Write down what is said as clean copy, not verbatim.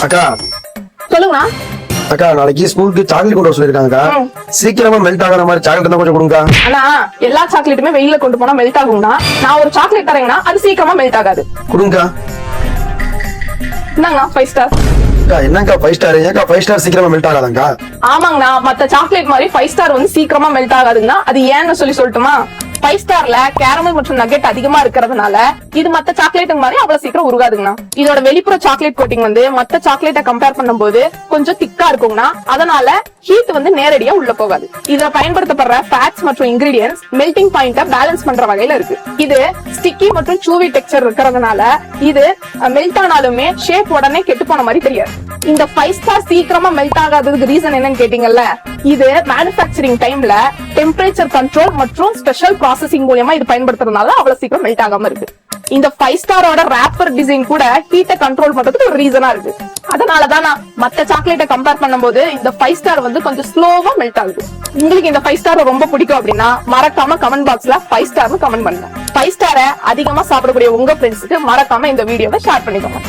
அக்கா சொல்லுங்கண்ணா. அக்கா நாளைக்கு ஸ்கூலுக்கு சாக்லேட் கொண்டு வர சொல்லிருக்காங்கக்கா. சீக்கிரமா மெல்ட் ஆகிற மாதிரி சாக்லேட் தான் கொஞ்சம் கொடுங்க. ஆனா எல்லா சாக்லேட்டுமே வெயில கொண்டு போனா மெல்ட் ஆகும்னா, நான் ஒரு சாக்லேட் தரேங்கன்னா அது சீக்கிரமா மெல்ட் ஆகாது. கொடுங்க. என்னங்கண்ணா 5 ஸ்டார்? என்னக்கா 5 ஸ்டார்? ஏக்கா 5 ஸ்டார் சீக்கிரமா மெல்ட் ஆகாதாங்கா? ஆமாங்கண்ணா, மத்த சாக்லேட் மாதிரி 5 ஸ்டார் வந்து சீக்கிரமா மெல்ட் ஆகாதுன்னா அது ஏன்னு சொல்லட்டுமா? 5 ஸ்டார்ல கேரமல் மற்றும் நகெட் அதிகமா இருக்கிறதுனால இது மத்த சாக்லேட் மாதிரி அவ்வளவு சீக்கிரம் உருகாதுங்கண்ணா. இதோட வெளிப்புற சாக்லேட் கோட்டிங் வந்து மத்த சாக்லேட்டை கம்பேர் பண்ணும்போது கொஞ்சம் திக்கா இருக்குங்கண்ணா. அதனால ஹீட் வந்து நேரடியா உள்ள போகாது. இதுல பயன்படுத்தப்படுற ஃபேட்ஸ் மற்றும் இன்கிரீடியன்ஸ் மெல்டிங் பாயிண்ட பேலன்ஸ் பண்ற வகையில இருக்கு. இது ஸ்டிக்கி மற்றும் சூவி டெக்ஸ்சர் இருக்கிறதுனால இது மெல்ட் ஆனாலுமே ஷேப் உடனே கெட்டு போன மாதிரி தெரியாது. இந்த 5 ஸ்டார் சீக்கிரமா மெல்ட் ஆகாததுக்கு ரீசன் என்னன்னு கேட்டீங்கல்ல, இது மேனுஃபேக்சரிங் டைம்ல டெம்பரேச்சர் கண்ட்ரோல் மற்றும் ஸ்பெஷல் ப்ராசஸிங் மூலமா இது பயன்படுத்துறதுனால அவ்வளவு சீக்கிரம் மெல்ட் ஆகாம இருக்கு. இந்த 5 ஸ்டாரோட ராப்பர் டிசைன் கூட ஹீட்டை கண்ட்ரோல் பண்றதுக்கு ஒரு ரீசனா இருக்கு. அதனாலதான் நான் மத்த சாக்லேட்டை கம்பேர் பண்ணும்போது இந்த 5 ஸ்டார் வந்து கொஞ்சம் ஸ்லோவா மெல்ட் ஆகுது. உங்களுக்கு இந்த 5 ஸ்டார் ரொம்ப பிடிக்கும் அப்படின்னா மறக்காம கமெண்ட் பாக்ஸ்ல 5 ஸ்டார்னு கமெண்ட் பண்ணுங்க. 5 ஸ்டாரை அதிகமா சாப்பிடக்கூடிய உங்க ஃப்ரெண்ட்ஸுக்கு மறக்காம இந்த வீடியோவை ஷேர் பண்ணிக்கோங்க.